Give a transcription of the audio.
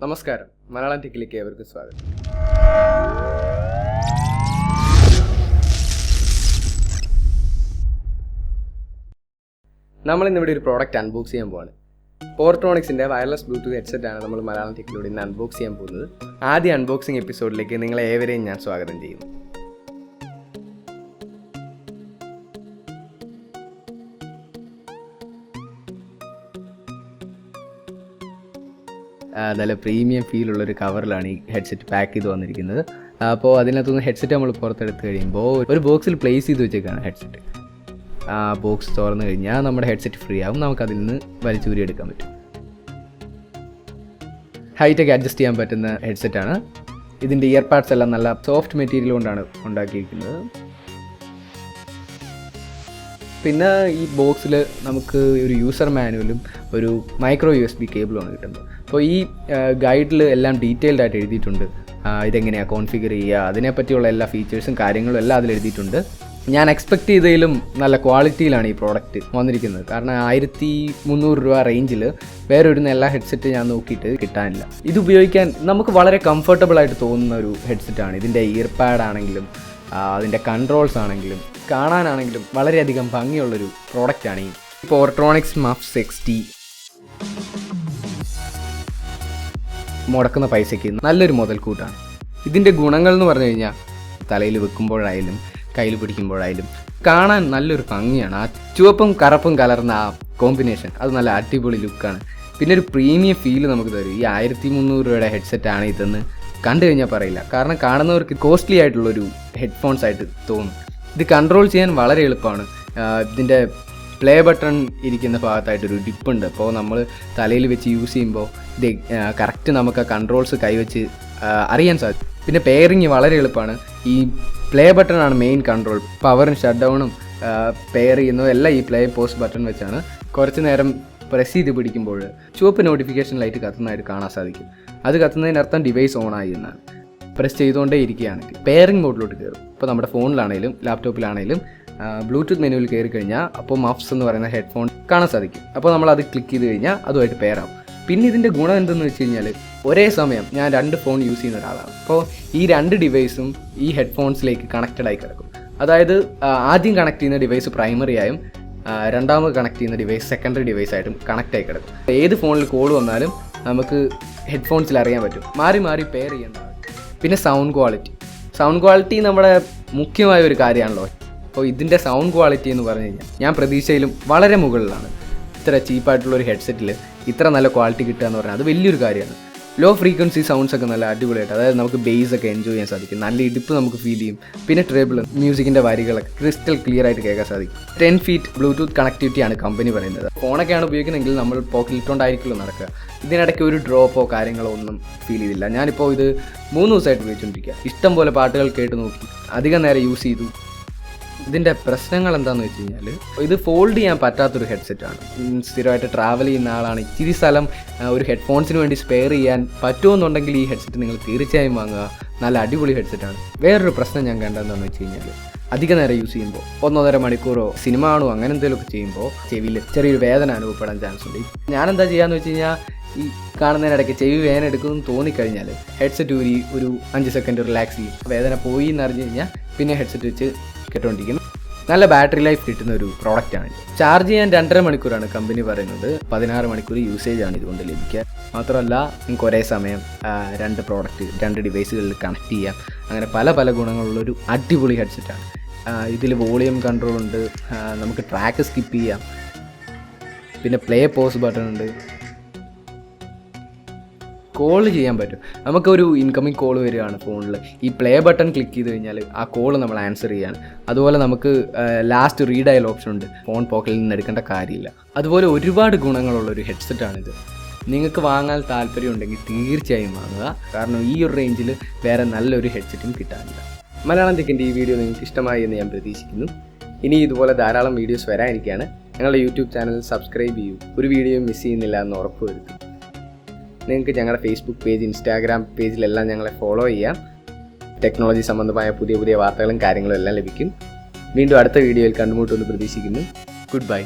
നമസ്കാരം, മലയാളം ടെക്കിലേക്ക് ഏവർക്കും സ്വാഗതം. നമ്മളിന്നിവിടെ ഒരു പ്രോഡക്റ്റ് അൺബോക്സ് ചെയ്യാൻ പോവാണ്. പോർട്രോണിക്സിൻ്റെ വയർലെസ് ബ്ലൂടൂത്ത് ഹെഡ്സെറ്റാണ് നമ്മൾ മലയാളം ടെക്കിലൂടെ ഇന്ന് അൺബോക്സ് ചെയ്യാൻ പോകുന്നത്. ആദ്യ അൺബോക്സിംഗ് എപ്പിസോഡിലേക്ക് നിങ്ങളെ ഏവരെയും ഞാൻ സ്വാഗതം ചെയ്യുന്നു. നല്ല പ്രീമിയം ഫീലുള്ളൊരു കവറിലാണ് ഈ ഹെഡ്സെറ്റ് പാക്ക് ചെയ്ത് വന്നിരിക്കുന്നത്. അപ്പോൾ അതിനകത്തുനിന്ന് ഹെഡ്സെറ്റ് നമ്മൾ പുറത്തെടുത്ത് കഴിയുമ്പോൾ ഒരു ബോക്സിൽ പ്ലേസ് ചെയ്ത് വെച്ചേക്കാണ് ഹെഡ്സെറ്റ്. ആ ബോക്സ് തുറന്നു കഴിഞ്ഞാൽ നമ്മുടെ ഹെഡ്സെറ്റ് ഫ്രീ ആവും, നമുക്കതിൽ നിന്ന് വലിച്ചൂരി എടുക്കാൻ പറ്റും. ഹൈറ്റൊക്കെ അഡ്ജസ്റ്റ് ചെയ്യാൻ പറ്റുന്ന ഹെഡ്സെറ്റാണ്. ഇതിൻ്റെ ഇയർ പാഡ്സ് എല്ലാം നല്ല സോഫ്റ്റ് മെറ്റീരിയൽ കൊണ്ടാണ് ഉണ്ടാക്കിയിരിക്കുന്നത്. പിന്നെ ഈ ബോക്സിൽ നമുക്ക് ഒരു യൂസർ മാനുവലും ഒരു മൈക്രോ USB കേബിളുമാണ് കിട്ടുന്നത്. അപ്പോൾ ഈ ഗൈഡിൽ എല്ലാം ഡീറ്റെയിൽഡ് ആയിട്ട് എഴുതിയിട്ടുണ്ട്. ഇതെങ്ങനെയാണ് കോൺഫിഗർ ചെയ്യുക, അതിനെപ്പറ്റിയുള്ള എല്ലാ ഫീച്ചേഴ്സും കാര്യങ്ങളും എല്ലാം അതിൽ എഴുതിയിട്ടുണ്ട്. ഞാൻ എക്സ്പെക്ട് ചെയ്തതിലും നല്ല ക്വാളിറ്റിയിലാണ് ഈ പ്രോഡക്റ്റ് വന്നിരിക്കുന്നത്. കാരണം 1300 രൂപ റേഞ്ചിൽ വേറൊരു എല്ലാ ഹെഡ്സെറ്റ് ഞാൻ നോക്കിയിട്ട് കിട്ടാനില്ല. ഇത് ഉപയോഗിക്കാൻ നമുക്ക് വളരെ കംഫർട്ടബിളായിട്ട് തോന്നുന്ന ഒരു ഹെഡ്സെറ്റാണ്. ഇതിൻ്റെ ഇയർ പാഡ് ആണെങ്കിലും അതിൻ്റെ കൺട്രോൾസ് ആണെങ്കിലും കാണാനാണെങ്കിലും വളരെയധികം ഭംഗിയുള്ളൊരു പ്രോഡക്റ്റാണ് ഈ പോർട്രോണിക്സ് മഫ്സ് XT. മുടക്കുന്ന പൈസയ്ക്ക് നല്ലൊരു മുതൽക്കൂട്ടാണ്. ഇതിൻ്റെ ഗുണങ്ങൾ എന്ന് പറഞ്ഞു കഴിഞ്ഞാൽ തലയിൽ വെക്കുമ്പോഴായാലും കയ്യിൽ പിടിക്കുമ്പോഴായാലും കാണാൻ നല്ലൊരു ഭംഗിയാണ്. ആ ചുവപ്പും കറുപ്പും കലർന്ന ആ കോമ്പിനേഷൻ അത് നല്ല അടിപൊളി ലുക്കാണ്. പിന്നെ ഒരു പ്രീമിയം ഫീല് നമുക്ക് തരും. ഈ 1300 രൂപയുടെ ഹെഡ്സെറ്റാണ് ഇതെന്ന് കണ്ടു കഴിഞ്ഞാൽ പറയില്ല. കാരണം കാണുന്നവർക്ക് കോസ്റ്റ്ലി ആയിട്ടുള്ളൊരു ഹെഡ്ഫോൺസ് ആയിട്ട് തോന്നും. ഇത് കൺട്രോൾ ചെയ്യാൻ വളരെ എളുപ്പമാണ്. ഇതിൻ്റെ പ്ലേ ബട്ടൺ ഇരിക്കുന്ന ഭാഗത്തായിട്ടൊരു ഡിപ്പുണ്ട്. അപ്പോൾ നമ്മൾ തലയിൽ വെച്ച് യൂസ് ചെയ്യുമ്പോൾ ഇത് കറക്റ്റ് നമുക്ക് ആ കൺട്രോൾസ് കൈവച്ച് അറിയാൻ സാധിക്കും. പിന്നെ പെയറിങ് വളരെ എളുപ്പമാണ്. ഈ പ്ലേ ബട്ടണാണ് മെയിൻ കൺട്രോൾ. പവറും ഷട്ട് ഡൗണും പെയർ ചെയ്യുന്നതും എല്ലാം ഈ പ്ലേ പോസ് ബട്ടൺ വെച്ചാണ്. കുറച്ച് നേരം പ്രസ് ചെയ്ത് പിടിക്കുമ്പോൾ ചുവപ്പ് നോട്ടിഫിക്കേഷൻ ലൈറ്റ് കത്തുന്നതായിട്ട് കാണാൻ സാധിക്കും. അത് കത്തുന്നതിനർത്ഥം ഡിവൈസ് ഓൺ ആയി എന്നാണ്. പ്രസ് ചെയ്തുകൊണ്ടേ ഇരിക്കുകയാണെങ്കിൽ പെയറിംഗ് മോഡിലോട്ട് കയറും. ഇപ്പോൾ നമ്മുടെ ഫോണിലാണെങ്കിലും ലാപ്ടോപ്പിലാണെങ്കിലും ബ്ലൂടൂത്ത് മെനുവിൽ കയറി കഴിഞ്ഞാൽ അപ്പോൾ മഫ്സ് എന്ന് പറയുന്ന ഹെഡ്ഫോൺ കാണാൻ സാധിക്കും. അപ്പോൾ നമ്മൾ അത് ക്ലിക്ക് ചെയ്ത് കഴിഞ്ഞാൽ അതുമായിട്ട് പെയർ ആവും. പിന്നെ ഇതിൻ്റെ ഗുണം എന്തെന്ന് വെച്ച് കഴിഞ്ഞാൽ ഒരേ സമയം ഞാൻ 2 ഫോൺ യൂസ് ചെയ്യുന്ന ഒരാളാണ്. അപ്പോൾ ഈ 2 ഡിവൈസും ഈ ഹെഡ്ഫോൺസിലേക്ക് കണക്റ്റഡ് ആയി കിടക്കും. അതായത് ആദ്യം കണക്ട് ചെയ്യുന്ന ഡിവൈസ് പ്രൈമറി ആയും രണ്ടാമത് കണക്ട് ചെയ്യുന്ന ഡിവൈസ് സെക്കൻഡറി ഡിവൈസ് ആയിട്ടും കണക്റ്റ് ആയി കിടക്കും. ഏത് ഫോണിൽ കോൾ വന്നാലും നമുക്ക് ഹെഡ്ഫോൺസിൽ അറിയാൻ പറ്റും, മാറി മാറി പെയർ ചെയ്യുന്നതാണ്. പിന്നെ സൗണ്ട് ക്വാളിറ്റി നമ്മുടെ മുഖ്യമായ ഒരു കാര്യമാണല്ലോ. അപ്പോൾ ഇതിൻ്റെ സൗണ്ട് ക്വാളിറ്റി എന്ന് പറഞ്ഞു കഴിഞ്ഞാൽ ഞാൻ പ്രതീക്ഷയിലും വളരെ മുകളിലാണ്. ഇത്ര ചീപ്പായിട്ടുള്ളൊരു ഹെഡ്സെറ്റിൽ ഇത്ര നല്ല ക്വാളിറ്റി കിട്ടുക എന്ന് പറഞ്ഞാൽ അത് വലിയൊരു കാര്യമാണ്. ലോ ഫ്രീക്വൻസി സൗണ്ട്സ് ഒക്കെ നല്ല അടിപൊളിയായിട്ട്, അതായത് നമുക്ക് ബേസ് ഒക്കെ എൻജോയ് ചെയ്യാൻ സാധിക്കും. നല്ല ഇടിപ്പ് നമുക്ക് ഫീൽ ചെയ്യും. പിന്നെ ട്രേബിൾ മ്യൂസിക്കിൻ്റെ വരികളൊക്കെ ക്രിസ്റ്റൽ ക്ലിയർ ആയിട്ട് കേൾക്കാൻ സാധിക്കും. 10 feet ബ്ലൂടൂത്ത് കണക്ടിവിറ്റിയാണ് കമ്പനി പറയുന്നത്. ഫോണൊക്കെയാണ് ഉപയോഗിക്കുന്നതെങ്കിൽ നമ്മൾ പോക്കറ്റിലിട്ടുകൊണ്ടായിരിക്കുമല്ലോ നടക്കുക. ഇതിനിടയ്ക്ക് ഒരു ഡ്രോപ്പോ കാര്യങ്ങളോ ഒന്നും ഫീൽ ചെയ്തില്ല. ഞാനിപ്പോൾ ഇത് 3 ദിവസമായിട്ട് ഉപയോഗിച്ചുകൊണ്ടിരിക്കുക. ഇഷ്ടം പോലെ പാട്ടുകൾ കേട്ട് നോക്കി, അധികം നേരം യൂസ് ചെയ്തു. ഇതിൻ്റെ പ്രശ്നങ്ങൾ എന്താണെന്ന് വെച്ച് കഴിഞ്ഞാൽ ഇത് ഫോൾഡ് ചെയ്യാൻ പറ്റാത്തൊരു ഹെഡ്സെറ്റാണ്. സ്ഥിരമായിട്ട് ട്രാവൽ ചെയ്യുന്ന ആളാണ്, ഇച്ചിരി സ്ഥലം ഒരു ഹെഡ്ഫോൺസിന് വേണ്ടി സ്പെയർ ചെയ്യാൻ പറ്റുമെന്നുണ്ടെങ്കിൽ ഈ ഹെഡ്സെറ്റ് നിങ്ങൾ തീർച്ചയായും വാങ്ങുക. നല്ല അടിപൊളി ഹെഡ്സെറ്റാണ്. വേറൊരു പ്രശ്നം ഞാൻ കണ്ടതെന്ന് വെച്ച് കഴിഞ്ഞാൽ അധിക നേരം യൂസ് ചെയ്യുമ്പോൾ 1.5 മണിക്കൂറോ സിനിമ കാണുമോ അങ്ങനെ എന്തെങ്കിലുമൊക്കെ ചെയ്യുമ്പോൾ ചെവിയിൽ ചെറിയൊരു വേദന അനുഭവപ്പെടാൻ ചാൻസ് ഉണ്ട്. ഞാനെന്താ ചെയ്യാന്ന് വെച്ച് കഴിഞ്ഞാൽ ഈ കാണുന്നതിനിടയ്ക്ക് ചെവി വേദന എടുക്കുമെന്ന് തോന്നിക്കഴിഞ്ഞാൽ ഹെഡ്സെറ്റ് ഊരി ഒരു 5 സെക്കൻഡ് റിലാക്സ് ചെയ്യും. വേദന പോയി എന്നറിഞ്ഞു കഴിഞ്ഞാൽ പിന്നെ ഹെഡ്സെറ്റ് വെച്ച് കെട്ടുകൊണ്ടിരിക്കുന്നു. നല്ല ബാറ്ററി ലൈഫ് കിട്ടുന്ന ഒരു പ്രോഡക്റ്റാണ്. ചാർജ് ചെയ്യാൻ 2.5 മണിക്കൂറാണ് കമ്പനി പറയുന്നത്. 16 മണിക്കൂർ യൂസേജാണ് ഇതുകൊണ്ട് ലഭിക്കുക. മാത്രമല്ല നിങ്ങൾക്ക് ഒരേ സമയം 2 ഡിവൈസുകളിൽ കണക്ട് ചെയ്യാം. അങ്ങനെ പല ഗുണങ്ങളുള്ളൊരു അടിപൊളി ഹെഡ്സെറ്റാണ്. ഇതിൽ വോളിയം കൺട്രോൾ ഉണ്ട്, നമുക്ക് ട്രാക്ക് സ്കിപ്പ് ചെയ്യാം, പിന്നെ പ്ലേ പോസ് ബട്ടൺ ഉണ്ട്, കോൾ ചെയ്യാൻ പറ്റും. നമുക്കൊരു ഇൻകമിങ് കോൾ വരികയാണ് ഫോണിൽ, ഈ പ്ലേ ബട്ടൺ ക്ലിക്ക് ചെയ്ത് കഴിഞ്ഞാൽ ആ കോൾ നമ്മൾ ആൻസർ ചെയ്യാണ്. അതുപോലെ നമുക്ക് ലാസ്റ്റ് റീഡയൽ ഓപ്ഷൻ ഉണ്ട്, ഫോൺ പോക്കറ്റിൽ നിന്ന് എടുക്കേണ്ട കാര്യമില്ല. അതുപോലെ ഒരുപാട് ഗുണങ്ങളുള്ളൊരു ഹെഡ്സെറ്റാണിത്. നിങ്ങൾക്ക് വാങ്ങാൻ താല്പര്യമുണ്ടെങ്കിൽ തീർച്ചയായും വാങ്ങുക. കാരണം ഈ ഒരു റേഞ്ചിൽ വേറെ നല്ലൊരു ഹെഡ്സെറ്റും കിട്ടാനില്ല. മലയാളം ടെക്കിൻ്റെ ഈ വീഡിയോ നിങ്ങൾക്ക് ഇഷ്ടമായി എന്ന് ഞാൻ പ്രതീക്ഷിക്കുന്നു. ഇനി ഇതുപോലെ ധാരാളം വീഡിയോസ് വരാനിരിക്കുകയാണ്. ഞങ്ങളുടെ യൂട്യൂബ് ചാനൽ സബ്സ്ക്രൈബ് ചെയ്യൂ. ഒരു വീഡിയോ മിസ് ചെയ്യുന്നില്ല എന്ന് ഉറപ്പുവരുത്തും. നിങ്ങൾക്ക് ഞങ്ങളുടെ ഫേസ്ബുക്ക് പേജ്, ഇൻസ്റ്റാഗ്രാം പേജിലെല്ലാം ഞങ്ങളെ ഫോളോ ചെയ്യാം. ടെക്നോളജി സംബന്ധമായ പുതിയ വാർത്തകളും കാര്യങ്ങളും എല്ലാം ലഭിക്കും. വീണ്ടും അടുത്ത വീഡിയോയിൽ കണ്ടുമുട്ടുമെന്ന് പ്രതീക്ഷിക്കുന്നു. Good bye.